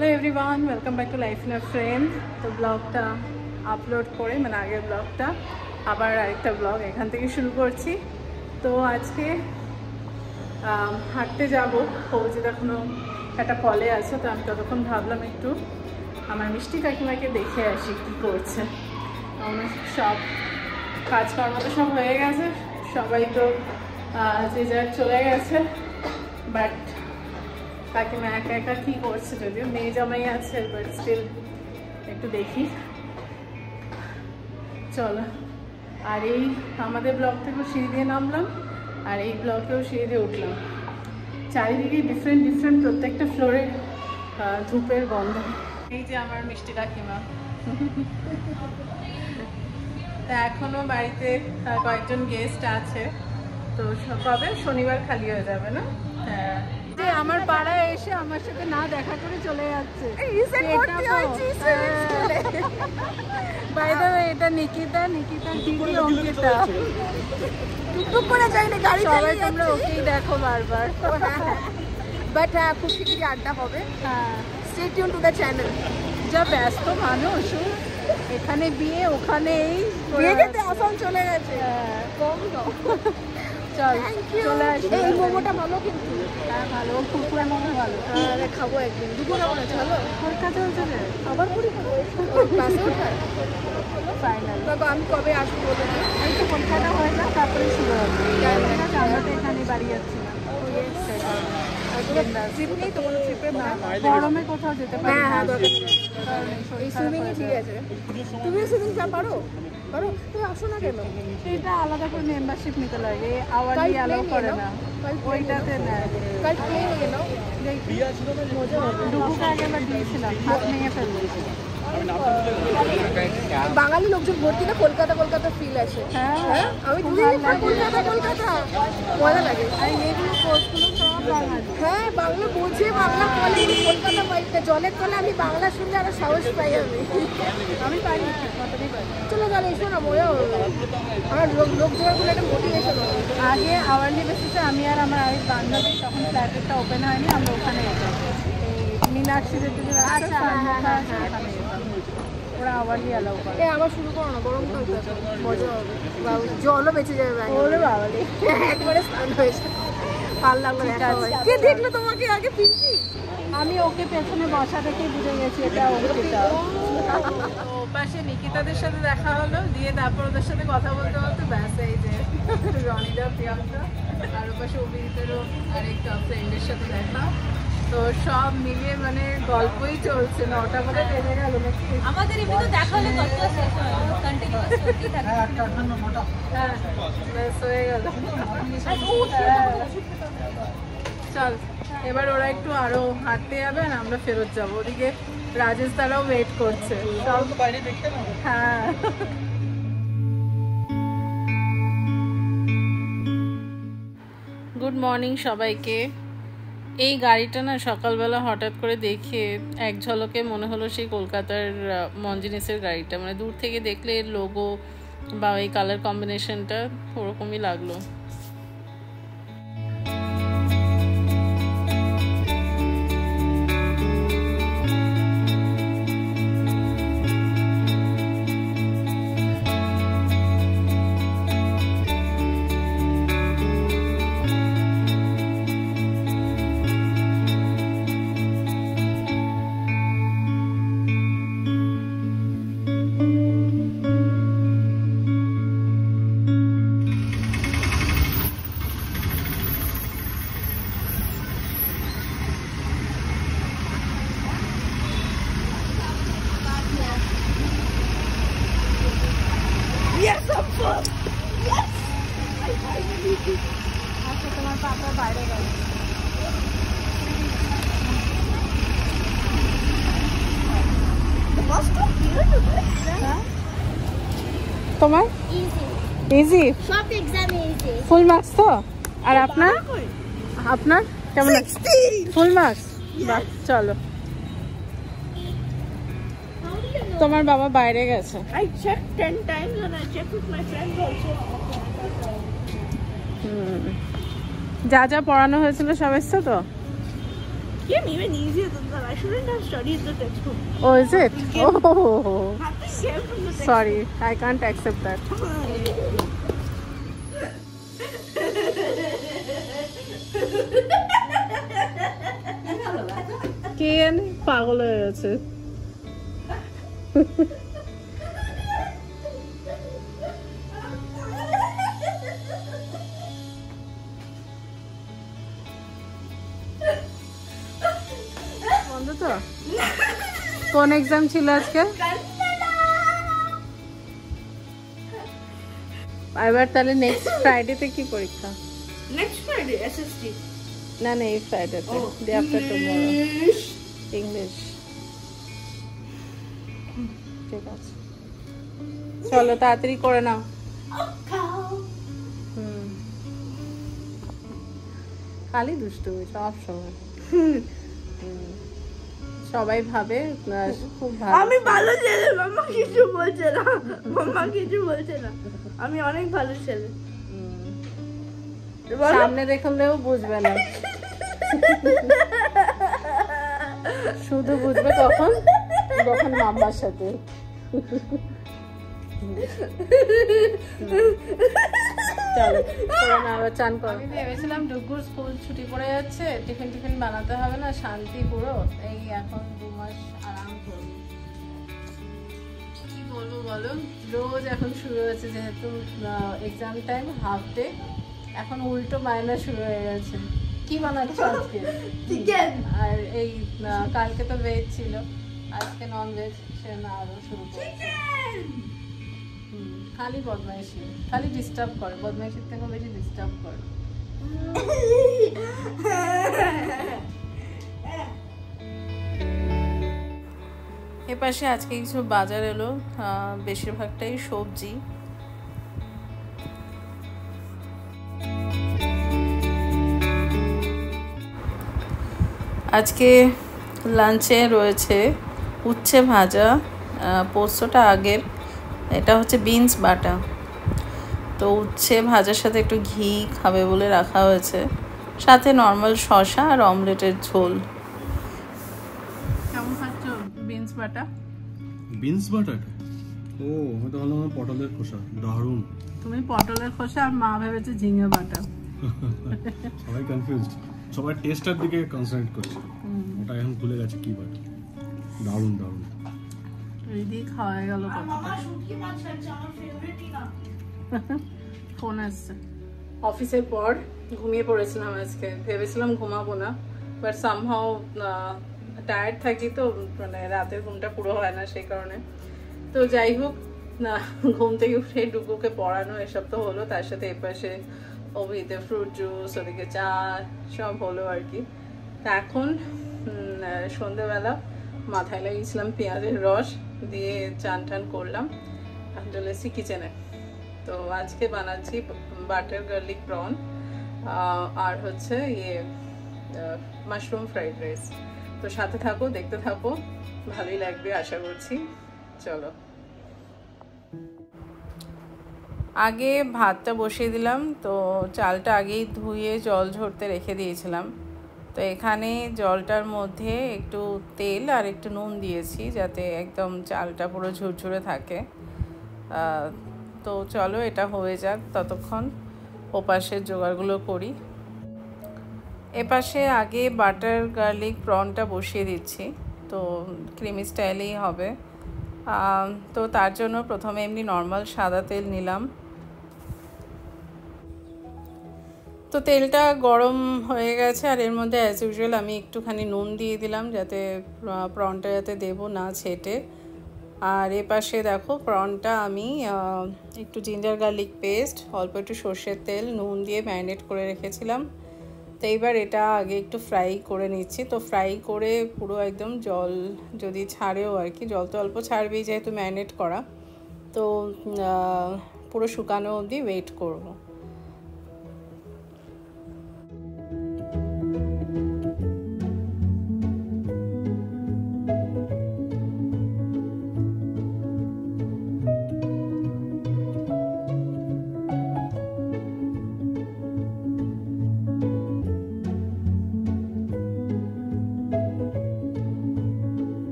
Hello everyone, welcome back to life in a frame. তো ব্লগটা upload করে মানে আগের ব্লগটা আবার আরেকটা ব্লগ এখান থেকে শুরু করছি। তো আজকে হাঁটতে যাবো, ফৌজির এখনও একটা কলে আছে। তো আমি ততক্ষণ ভাবলাম একটু আমার মিষ্টি কাকিমাকে দেখে আসি কী করছে। আমার সব কাজকর্ম তো সব হয়ে গেছে, সবাই তো যে যার চলে গেছে, বাট কাকিমা একা একা কী করছে, যদিও মেয়ে জামাই আছে, বাট স্টিল একটু দেখি। চলো, আর এই আমাদের ব্লক থেকেও সিঁড়ি দিয়ে নামলাম, আর এই ব্লকেও সিঁড়ি দিয়ে উঠলাম। চারিদিকে ডিফারেন্ট ডিফারেন্ট প্রত্যেকটা ফ্লোরে ধূপের গন্ধ। এই যে আমার মিষ্টি কাকিমা। তা এখনও বাড়িতে কয়েকজন গেস্ট আছে, তো কবে শনিবার খালি হয়ে যাবে না? হ্যাঁ, আমার পাড়ায় এসে আমার সাথে না দেখা করে চলে যাচ্ছে। বাই দ্য ওয়ে, এটা নিকিতা দিদি অঙ্কিতা। টুকটুক করে যাই না, গাড়ি সবাই তোমরা ওকেই দেখো বারবার। বাট খুব শিগগিরই আড্ডা হবে। হ্যাঁ, stay tune to the channel. যা ব্যস্ত মানুষ, এখানে বিয়ে ওখানে এই বিয়ে খেতে আসাম চলে গেছে। কম দাও। চল চলে আসি। এই মোমোটা ভালো কিন্তু। হ্যাঁ ভালো, কুরকুরে মোমো ভালো। খাবো একদিন। দুপুরে মনে হচ্ছে ভালো। পরীক্ষা চলছে রে, আবার পুরি খাবো। ক্লাসে ওঠার ফাইনাল। তবে আমি কবে আসবো বলে দিই। এই তো পরীক্ষাটা হয়ে যাক, তারপরে শুরু হবে। আমরা তো এখানে বাড়ি যাচ্ছি না। ট্রিপ নেই তো, কোনো ট্রিপে গরমে কোথাও যেতে পারি না। হ্যাঁ দরকার। এই সুইমিংই ঠিক আছে। তুমিও সুইমিং পারো? তুমি আসো না কেন? এটা আলাদা করে মেম্বারশিপ নিতে লাগে, আওয়ারলি অ্যালাউ করে না। ওইটাতে নেয়। কাল প্লেন নিয়ে নাও। মজা হবে। ডুবুকে আগেবার দিয়েছিলাম, হাত ভেঙে ফেলছি। বাঙালি লোকজন ভর্তি না, কলকাতা ফিল আসে। হ্যাঁ, আমি কলকাতা মজা লাগে। আর এইগুলো কোর্সগুলো সব বাঙালি। হ্যাঁ, বাংলা বোঝে, বাংলা বলে, কলকাতা বাড়িতে জলের তলে আমি বাংলা শুনলে আরো সাহস পাই। আমি পারি, কতটাই পারি। চলো তাহলে এসো না, মজা হবে। আমার লোক জোগাড়গুলো একটা মোটিভেশন হবে। আগে আওয়ারলি বেসিসে আমি আর আমার আরেক বান্ধবী, তখন ফ্ল্যাটেরটা ওপেন হয়নি, আমরা ওখানে যেতাম। এই মীনাক্ষীদের দিকে ওরা আওয়ারলি অ্যালাউ করে। আবার শুরু করো না, গরম কাল মজা হবে। জলও বেঁচে যাবে। ওরে বাবারে, একবারে স্নান হয়েছে। ভালো লাগলো। কে দেখলো তোমাকে আগে? পিঙ্কি। আমি ওকে পেছনে বসা দেখে বুঝে গেছি এটা অঙ্কিতা। পাশে নিকিতাদের সাথে দেখা হলো, দিয়ে তারপর ওদের সাথে কথা বলতে বলতে ব্যাস এই যে রনিদা, প্রিয়াঙ্কা, আর পাশে অভিজিতেরও আরেকটা ফ্রেন্ডের সাথে দেখা। তো সব মিলিয়ে মানে গল্পই চলছে। 9টা বলে বেজে গেল নাকি? আমাদের এমনি তো দেখা হলে কত শেষ হয়, কন্টিনিউয়াস হতেই থাকে। হ্যাঁ, ব্যাস হয়ে গেল। চল, এবার ওরা একটু আরো হাঁটতে যাবে, আর আমরা ফেরত যাবো। ওদিকে রাজেশ তারাও ওয়েট করছে। হ্যাঁ, গুড মর্নিং সবাইকে। এই গাড়িটা না সকালবেলা হঠাৎ করে দেখে এক ঝলকে মনে হলো সেই কলকাতার মঞ্জিনিসের গাড়িটা। মানে দূর থেকে দেখলে এর লোগো বা এই কালার কম্বিনেশনটা ওরকমই লাগলো। আচ্ছা, তোমার পাপা বাইরে গেল। তোমার ইজি সব এক্সাম ইজি। ফুল মার্কস তো? আর আপনার কেমন? Full marks. বাহ, চলো। তোমার বাবা বাইরে গেছে। I checked 10 times and I checked with my friends also. যা যা পড়ানো হয়েছিল সব এসছে তো? came even easier than that. I shouldn't have studied the textbook. Oh, is it? Oh, Nothing came from the textbook. sorry, I can't accept that. কে জানে পাগল হয়ে গেছে। বন্ধ তো? কোন এক্সাম ছিল আজকে? এবার তাহলে নেক্সট ফ্রাইডেতে কি পরীক্ষা? Next Friday, SST. না না, এই ফ্রাইডেতে, ডে আফটার টুমরো। ইংলিশ। ঠিক আছে, চলো তাড়াতাড়ি করে নাও। খালি দুষ্টু সব সময়। সবাই ভাবে খুব ভালো। আমি ভালো ছেলে, মাম্মা কিছু বলছে না, মাম্মা কিছু বলছে না, আমি অনেক ভালো ছেলে। সামনে দেখলেও বুঝবে না, শুধু বুঝবে কখন, যখন মাম্মার সাথে। চলো আবার চান করো। আমি ভেবেছিলাম ডুগুর স্কুল ছুটি পড়ে যাচ্ছে, টিফিন টিফিন বানাতে হবে না, শান্তি পুরো। এই এখন 2 মাস আরাম করবো। কি বলবো বলো, রোজ এখন শুরু হয়েছে, যেহেতু এক্সাম টাইম, হাফ ডে, এখন উল্টো বায়না শুরু হয়ে গেছে। কি বানাচ্ছ আজকে? চিকেন। আর এই কালকে তো ভেজ ছিল, আজকে নন ভেজ, সে না আরো শুরু করছে। খালি বদমাইশি, খালি ডিস্টার্ব করে, বদমাইশির থেকে বেশি ডিস্টার্ব করে। এপাশে আজকে কিছু বাজার এলো, বেশিরভাগটাই সবজি। আজকে লাঞ্চে রয়েছে উচ্ছে ভাজা, পোস্তটা আগের, এটা হচ্ছে বিনস বাটা। তো উচ্ছে ভাজার সাথে একটু ঘি খাবে বলে রাখা হয়েছে, সাথে নর্মাল শসা আর অমলেটের ঝোল। কেমন খাচ্ছ বিনস বাটা? বিনস বাটাটা? ও, হয়তো হলো আমার পটলের খোসা। দারুণ। তুমি পটলের খোসা আর মা ভেবেছে ঝিঙে বাটা। সবাই কনফিউজড, সবাই টেস্টের দিকে কনসেন্ট্রেট করছে, ওটা এখন ভুলে গেছে কি বাটা। দারুণ দারুণ। রেডি খাওয়া গেল কতটা। ফোন আসছে। অফিসের পর ঘুমিয়ে পড়েছিলাম আজকে, ভেবেছিলাম ঘুমাবো না, বাট সামহাও টায়ার্ড থাকি তো, মানে রাতের ঘুমটা পুরো হয় না, সেই কারণে। তো যাই হোক, না ঘুম থেকে উঠে ডুগুকে পড়ানো এসব তো হলো, তার সাথে এপাশে ওভিতে ফ্রুট জুস, ওদিকে চা, সব হলো আর কি। তা এখন সন্ধ্যেবেলা মাথায় লাগিয়েছিলাম পেঁয়াজের রস দিয়ে, চান টান করলাম, এখন চলে এসেছি কিচেনে। তো আজকে বানাচ্ছি বাটার গার্লিক প্রন আর হচ্ছে মাশরুম ফ্রাইড রাইস। তো সাথে থাকো, দেখতে থাকো, ভালোই লাগবে আশা করছি। চলো, আগে ভাতটা বসিয়ে দিলাম, তো চালটা আগেই ধুয়ে জল ঝরতে রেখে দিয়েছিলাম। তো এখানে জলটার মধ্যে একটু তেল আর একটু নুন দিয়েছি, যাতে একদম চালটা পুরো ঝুরঝুরে থাকে। তো চলো এটা হয়ে যাক, ততক্ষণ ওপাশের জোগাড়গুলো করি। এপাশে আগে বাটার গার্লিক প্রনটা বসিয়ে দিচ্ছি, তো ক্রিমি স্টাইলেই হবে। তো তার জন্য প্রথমে এমনি নর্মাল সাদা তেল নিলাম। তো তেলটা গরম হয়ে গেছে, আর এর মধ্যে অ্যাজ ইউজুয়াল আমি একটুখানি নুন দিয়ে দিলাম, যাতে প্রনটা যাতে দেবো না ছেটে। আর এপাশে দেখো প্রনটা আমি একটু জিঞ্জার গার্লিক পেস্ট, অল্প একটু সর্ষের তেল, নুন দিয়ে ম্যারিনেট করে রেখেছিলাম। তো এইবার এটা আগে একটু ফ্রাই করে নিচ্ছি। তো ফ্রাই করে পুরো একদম জল যদি ছাড়েও আর কি, জল তো অল্প ছাড়বেই যেহেতু ম্যারিনেট করা, তো পুরো শুকানো অবধি ওয়েট করবো।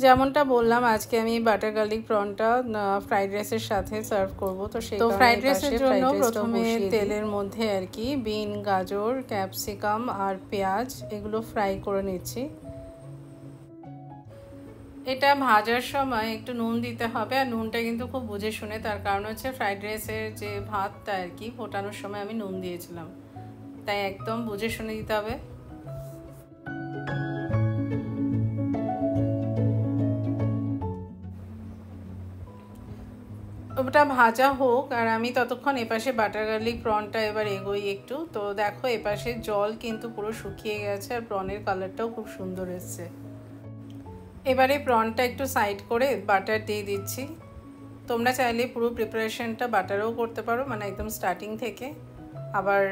যেমনটা বললাম আজকে আমি বাটার গার্লিক প্রনটা ফ্রাইড রাইসের সাথে সার্ভ করব। তো সেই ফ্রাইড রাইসের জন্য প্রথমে তেলের মধ্যে আর কি বিন, গাজর, ক্যাপসিকাম আর পেঁয়াজ এগুলো ফ্রাই করে নিচ্ছি। এটা ভাজার সময় একটু নুন দিতে হবে, আর নুনটা কিন্তু খুব বুঝে শুনে, তার কারণ হচ্ছে ফ্রাইড রাইসের যে ভাতটা আর কি ফোটানোর সময় আমি নুন দিয়েছিলাম, তাই একদম বুঝে শুনে দিতে হবে। ওটা ভাজা হোক আর আমি ততক্ষণ এপাশে বাটার গার্লিক প্রনটা এবার এগোই একটু। তো দেখো এপাশে জল কিন্তু পুরো শুকিয়ে গেছে আর প্রনের কালারটাও খুব সুন্দর এসছে। এবারে প্রনটা একটু সাইড করে বাটার দিয়ে দিচ্ছি। তোমরা চাইলে পুরো প্রিপারেশনটা বাটারেও করতে পারো, মানে একদম স্টার্টিং থেকে। আবার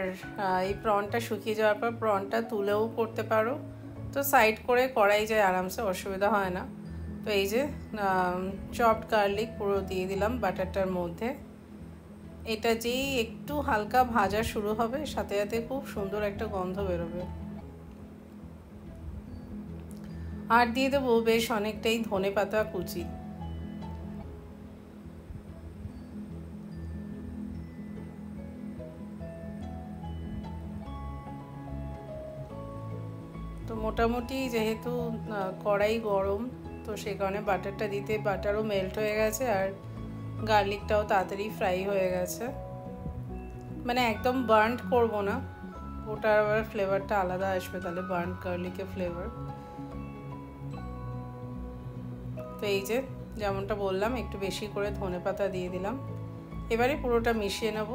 এই প্রনটা শুকিয়ে যাওয়ার পর প্রনটা তুলেও করতে পারো। তো সাইড করে করাই যায় আরামসে, অসুবিধা হয় না। তো এই যে চপড গার্লিক পুরো দিয়ে দিলাম বাটারটার মধ্যে। এটা যেই একটু হালকা ভাজা শুরু হবে সাথে সাথে খুব সুন্দর একটা গন্ধ বেরোবে। আর দিয়ে দেবো বেশ অনেকটাই ধনেপাতা কুচি। তো মোটামুটি যেহেতু কড়াই গরম, তো সেই কারণে বাটারটা দিতে বাটারও মেল্ট হয়ে গেছে আর গার্লিকটাও তাড়াতাড়ি ফ্রাই হয়ে গেছে। মানে একদম বার্ন্ট করব না, ওটার আবার ফ্লেভারটা আলাদা আসবে, তাহলে বার্ন্ট গার্লিকের ফ্লেভার। তো এই যে যেমনটা বললাম একটু বেশি করে ধনেপাতা দিয়ে দিলাম। এবারে পুরোটা মিশিয়ে নেব।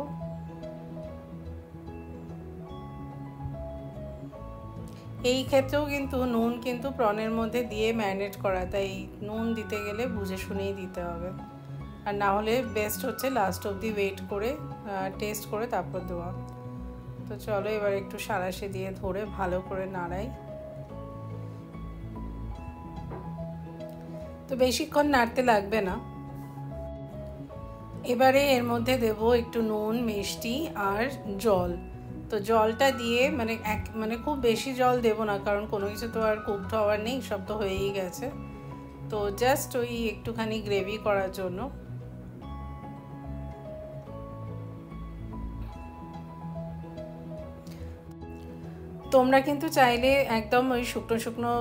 এই ক্ষেত্রেও কিন্তু নুন কিন্তু প্রনের মধ্যে দিয়ে ম্যারিনেট করা, তাই নুন দিতে গেলে বুঝে শুনেই দিতে হবে, আর না হলে বেস্ট হচ্ছে লাস্ট অবধি ওয়েট করে টেস্ট করে তারপর দেওয়া। তো চলো এবার একটু সাঁড়াশি দিয়ে ধরে ভালো করে নাড়াই। তো বেশিক্ষণ নাড়তে লাগবে না। এবারে এর মধ্যে দেব একটু নুন, মিষ্টি আর জল। তো জলটা দিয়ে মানে খুব বেশি জল দেব না, কারণ কোনো কিছু তো আর কুকড হওয়ার নেই, সব তো হয়েই গেছে। তো জাস্ট ওই একটুখানি গ্রেভি করার জন্য। তোমরা কিন্তু চাইলে একদম ওই শুকনো শুকনো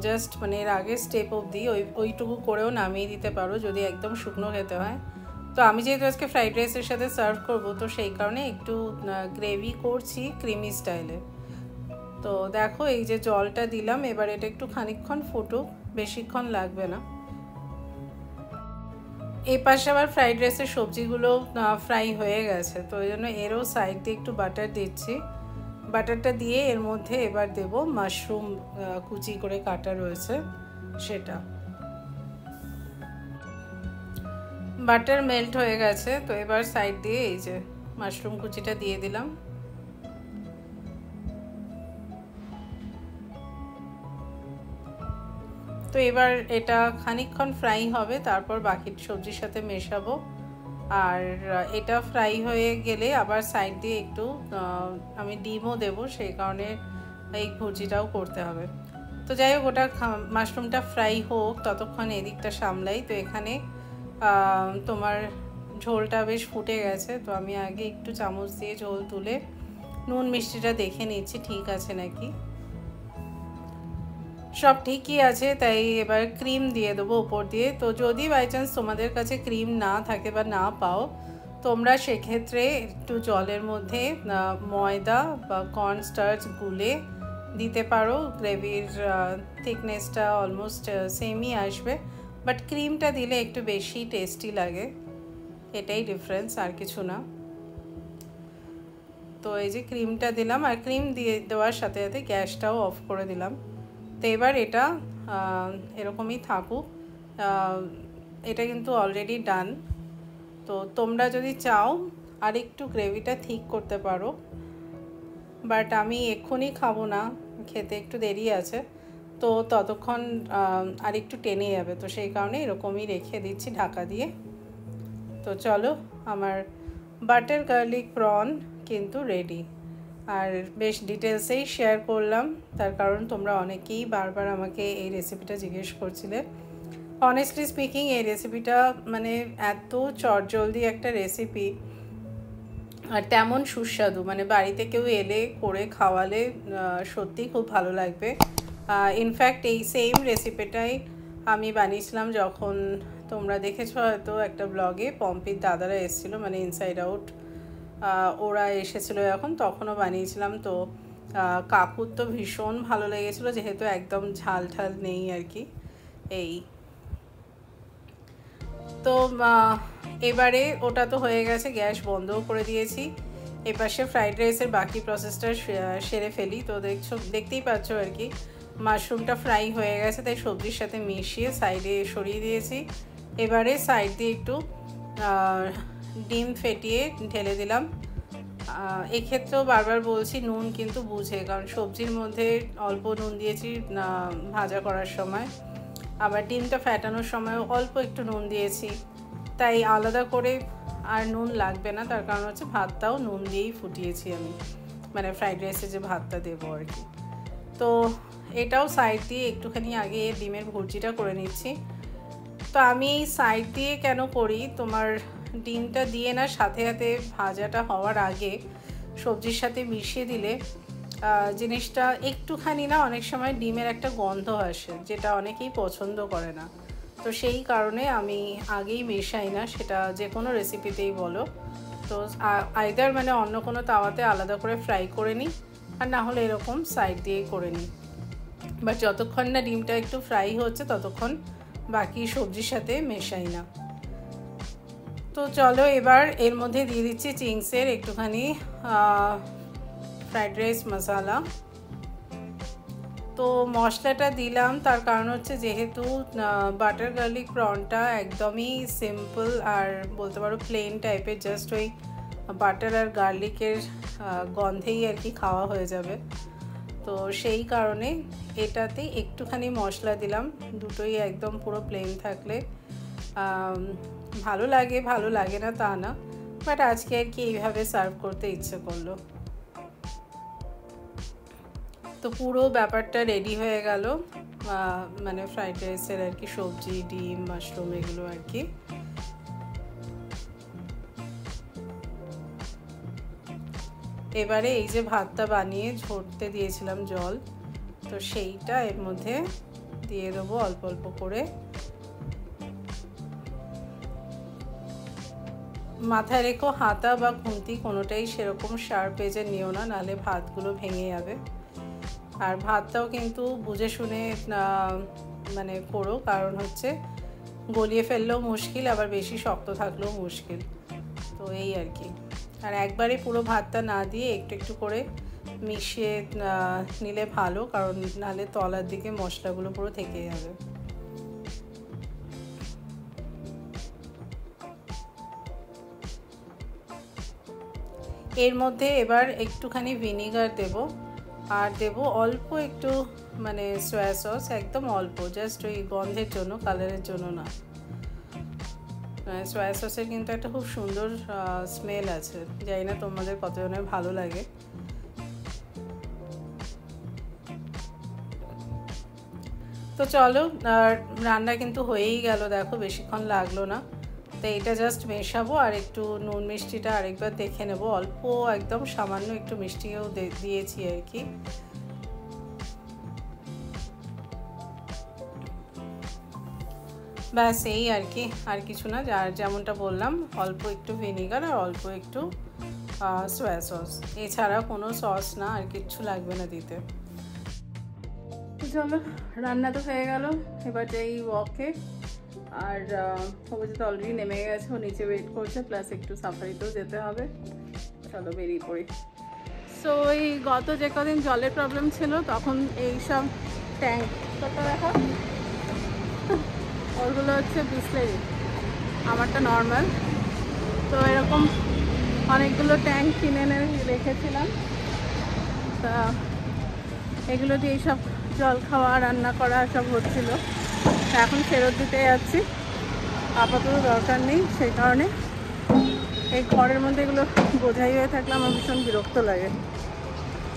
জাস্ট মানে এর আগে স্টেপ অবধি ওইটুকু করেও নামিয়ে দিতে পারো যদি একদম শুকনো খেতে হয়। তো আমি যেহেতু আজকে ফ্রাইড রাইসের সাথে সার্ভ করব, তো সেই কারণে একটু গ্রেভি করছি ক্রিমি স্টাইলে। তো দেখো এই যে জলটা দিলাম, এবার এটা একটু খানিকক্ষণ ফুটুক, বেশিক্ষণ লাগবে না। এই পাশে আবার ফ্রাইড রাইসের সবজিগুলো ফ্রাই হয়ে গেছে, তো ওই জন্য এরও সাইড দিয়ে একটু বাটার দিচ্ছি। বাটারটা দিয়ে এর মধ্যে এবার দেব মাশরুম কুচি করে কাটা রয়েছে সেটা। বাটার মেল্ট হয়ে গেছে, তো এবার সাইড দিয়ে এই যে মাশরুম কুচিটা দিয়ে দিলাম। তো এবার এটা খানিকক্ষণ ফ্রাই হবে, তারপর বাকি সবজির সাথে মেশাবো। আর এটা ফ্রাই হয়ে গেলে আবার সাইড দিয়ে একটু আমি ডিমও দেবো, সেই কারণে এই ভুজিটাও করতে হবে। তো যাই হোক, ওটা মাশরুমটা ফ্রাই হোক, ততক্ষণ এদিকটা সামলাই। তো এখানে তোমার ঝোলটা বেশ ফুটে গেছে, তো আমি আগে একটু চামচ দিয়ে ঝোল তুলে নুন মিষ্টিটা দেখে নিচ্ছি ঠিক আছে নাকি। সব ঠিকই আছে, তাই এবার ক্রিম দিয়ে দেবো উপর দিয়ে। তো যদি বাই চান্স তোমাদের কাছে ক্রিম না থাকে বা না পাও, তোমরা সেক্ষেত্রে একটু জলের মধ্যে ময়দা বা কর্নস্টার্চ গুলে দিতে পারো। গ্রেভির থিকনেসটা অলমোস্ট সেমই আসবে, বাট ক্রিমটা দিলে একটু বেশি টেস্টি লাগে, এটাই ডিফারেন্স, আর কিছু না। তো এই যে ক্রিমটা দিলাম, আর ক্রিম দিয়ে দেওয়ার সাথে সাথে গ্যাসটাও অফ করে দিলাম। তো এবার এটা এরকমই থাকুক। এটা কিন্তু অলরেডি ডান। তো তোমরা যদি চাও আর একটু গ্রেভিটা ঠিক করতে পারো, বাট আমি এক্ষুনি খাবো না, খেতে একটু দেরি আছে, তো ততক্ষণ আর একটু টেনে যাবে, তো সেই কারণে এরকমই রেখে দিচ্ছি ঢাকা দিয়ে। তো চলো, আমার বাটার গার্লিক প্রন কিন্তু রেডি। আর বেশ ডিটেলসেই শেয়ার করলাম, তার কারণ তোমরা অনেকেই বারবার আমাকে এই রেসিপিটা জিজ্ঞেস করছিলে। অনেস্টলি স্পিকিং এই রেসিপিটা মানে এত চটজলদি একটা রেসিপি আর তেমন সুস্বাদু, মানে বাড়িতে কেউ এলে করে খাওয়ালে সত্যিই খুব ভালো লাগবে। ইনফ্যাক্ট এই সেম রেসিপিটাই আমি বানিয়েছিলাম যখন তোমরা দেখেছো হয়তো একটা ব্লগে, পম্পির দাদারা এসেছিলো, মানে ইনসাইড আউট ওরা এসেছিলো এখন, তখনও বানিয়েছিলাম। তো কাকুর তো ভীষণ ভালো লেগেছিলো, যেহেতু একদম ঝাল ঝাল নেই আর কি। এই তো এবারে ওটা তো হয়ে গেছে, গ্যাস বন্ধও করে দিয়েছি। এপাশে ফ্রাইড রাইসের বাকি প্রসেসটা সেরে ফেলি। তো দেখতেই পাচ্ছ আর কি মাশরুমটা ফ্রাই হয়ে গেছে, তাই সবজির সাথে মিশিয়ে সাইডে সরিয়ে দিয়েছি। এবারে সাইড দিয়ে একটু ডিম ফেটিয়ে ঢেলে দিলাম। এক্ষেত্রেও বারবার বলছি নুন কিন্তু বুঝে, কারণ সবজির মধ্যে অল্প নুন দিয়েছি ভাজা করার সময়, আবার ডিমটা ফেটানোর সময়ও অল্প একটু নুন দিয়েছি, তাই আলাদা করে আর নুন লাগবে না। তার কারণ হচ্ছে ভাতটাও নুন দিয়েই ফুটিয়েছি আমি, মানে ফ্রাইড রাইসে যে ভাতটা দেবো আর কি। তো এটাও সাইড দিয়ে একটুখানি আগে ডিমের ভুর্জিটা করে নিচ্ছি। তো আমি এই সাইড দিয়ে কেন করি, তোমার ডিমটা দিয়ে না সাথে সাথে ভাজাটা হওয়ার আগে সবজির সাথে মিশিয়ে দিলে জিনিসটা একটুখানি না অনেক সময় ডিমের একটা গন্ধ আসে, যেটা অনেকেই পছন্দ করে না। তো সেই কারণে আমি আগেই মেশাই না, সেটা যে কোনো রেসিপিতেই বলো। তো আইদার মানে অন্য কোনো তাওয়াতে আলাদা করে ফ্রাই করে নিই, আর না হলে এরকম সাইড দিয়েই করে নিই। বাট যতক্ষণ না ডিমটা একটু ফ্রাই হচ্ছে ততক্ষণ বাকি সবজির সাথে মেশাই না। তো চলো এবার এর মধ্যে দিয়ে দিচ্ছি চিংসের একটুখানি ফ্রাইড রাইস মশলা। তো মশলাটা দিলাম তার কারণ হচ্ছে যেহেতু বাটার গার্লিক প্রনটা একদমই সিম্পল আর বলতে পারো প্লেন টাইপের, জাস্ট ওই বাটার আর গার্লিকের গন্ধেই আর কি খাওয়া হয়ে যাবে। তো সেই কারণে এটাতে একটুখানি মশলা দিলাম, দুটোই একদম পুরো প্লেন থাকলে ভালো লাগে, ভালো লাগে না তা না, বাট আজকে আর কি এইভাবে সার্ভ করতে ইচ্ছে করলো। তো পুরো ব্যাপারটা রেডি হয়ে গেল, মানে ফ্রাইড রাইসের আর কি সবজি, ডিম, মাশরুম এগুলো আর কি। এবারে এই যে ভাতটা বানিয়ে ঝরতে দিয়েছিলাম জল, তো সেইটা এর মধ্যে দিয়ে দেবো অল্প অল্প করে। মাথায় রেখো হাতা বা খুন্তি কোনোটাই সেরকম শার্প এজে নিও না, নাহলে ভাতগুলো ভেঙে যাবে। আর ভাতটাও কিন্তু বুঝে শুনে মানে করো, কারণ হচ্ছে গলিয়ে ফেললেও মুশকিল, আবার বেশি শক্ত থাকলেও মুশকিল। তো এই আর কি। আর একবারে পুরো ভাতটা না দিয়ে একটু একটু করে মিশিয়ে নিলে ভালো, কারণ নাহলে তলার দিকে মশলাগুলো পুরো থেকে যাবে। এর মধ্যে এবার একটুখানি ভিনিগার দেব, আর দেব অল্প একটু মানে সয়া সস, একদম অল্প, জাস্ট ওই গন্ধের জন্য, কালারের জন্য না। সয়া সসের কিন্তু একটা খুব সুন্দর স্মেল আছে, জানি না তোমাদের কতজনের ভালো লাগে। তো চলো রান্না কিন্তু হয়েই গেল, দেখো বেশিক্ষণ লাগলো না। তো এটা জাস্ট মেশাবো, আর একটু নুন মিষ্টিটা আরেকবার দেখে নেব, অল্প একদম সামান্য একটু মিষ্টিও দিয়েছি আর কি। ব্যাস এই আর কি, আর কিছু না। যার যেমনটা বললাম অল্প একটু ভিনিগার আর অল্প একটু সয়া সস, এছাড়া কোনো সস না, আর কিচ্ছু লাগবে না দিতে। চলো রান্না তো হয়ে গেল, এবার যাই ওয়াকে। আর অবশ্যই তো অলরেডি নেমে গেছে, ও নিচে ওয়েট করছে, প্লাস একটু সাফারিতেও যেতে হবে। চলো বেরিয়ে পড়ি। সো এই গত যে কদিন জলের প্রবলেম ছিল তখন এইসব ট্যাঙ্ক দেখা, ওগুলো হচ্ছে বিসলেরি, আমারটা নর্মাল। তো এরকম অনেকগুলো ট্যাঙ্ক কিনে এনে রেখেছিলাম, তা এগুলো দিয়ে এইসব জল খাওয়া, রান্না করা সব হচ্ছিল। এখন ফেরত দিতে যাচ্ছি, আপাতত দরকার নেই, সেই কারণে এই ঘরের মধ্যে এগুলো বোঝাই হয়ে থাকলে আমার ভীষণ বিরক্ত লাগে।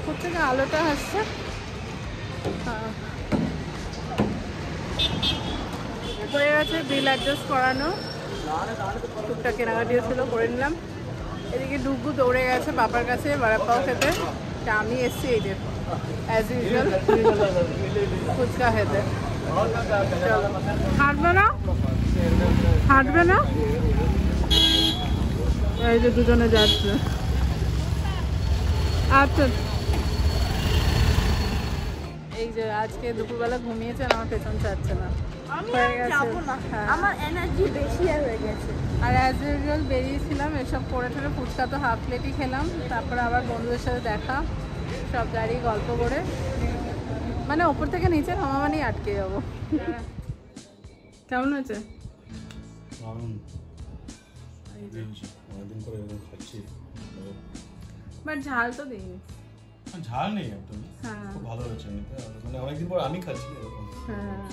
কোথেকে আলোটা আসছে, হয়ে গেছে বিল অ্যাডজাস্ট করানো, টুকটাক কেনাকাটিও ছিল, করে নিলাম। এদিকে ডুগু দৌড়ে গেছে বাবার কাছে বড়াপাও খেতে, আমি এসছি এই যে অ্যাজ ইউজুয়াল ফুচকা খেতে। হাঁটবে না, হাঁটবে না, এই যে দুজনে যাচ্ছে। আচ্ছা, এই যে আজকে দুপুরবেলা ঘুমিয়েছেন, আমার পেছন চাচ্ছে না, আমার এনার্জি বেশি হয়ে গেছে। আর অ্যাজ ইউজুয়াল বেরিয়েছিলাম, এসব করে ঠেলে ফুচকা তো হাফ প্লেটই খেলাম, তারপরে আবার বন্ধুদের সাথে দেখা, সব দাঁড়িয়ে গল্প করে, মানে ওপর থেকে নিচে নামা মানেই আটকে যাবো। কেমন হয়েছে? বাট ঝাল তো দিইনি। ঝাল নেই একদম, খুব ভালো হয়েছে, মানে অনেকদিন পর আমি খাচ্ছি এরকম। হ্যাঁ,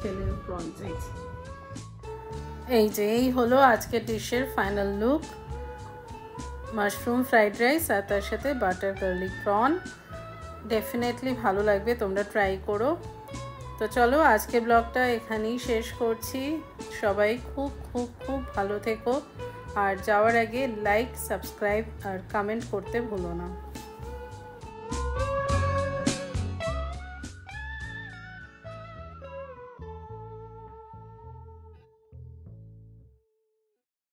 ছেলের প্রন চাইছি। এই যে এই হলো আজকে ডিশের final look, mushroom fried rice আর তার সাথে বাটার গার্লিক প্রন। ডেফিনেটলি ভালো লাগবে, তোমরা ট্রাই করো। তো চলো আজকে ব্লগটা এখানেই শেষ করছি। সবাই খুব খুব খুব ভালো থেকো, আর যাওয়ার আগে লাইক, সাবস্ক্রাইব আর কমেন্ট করতে ভুলো না।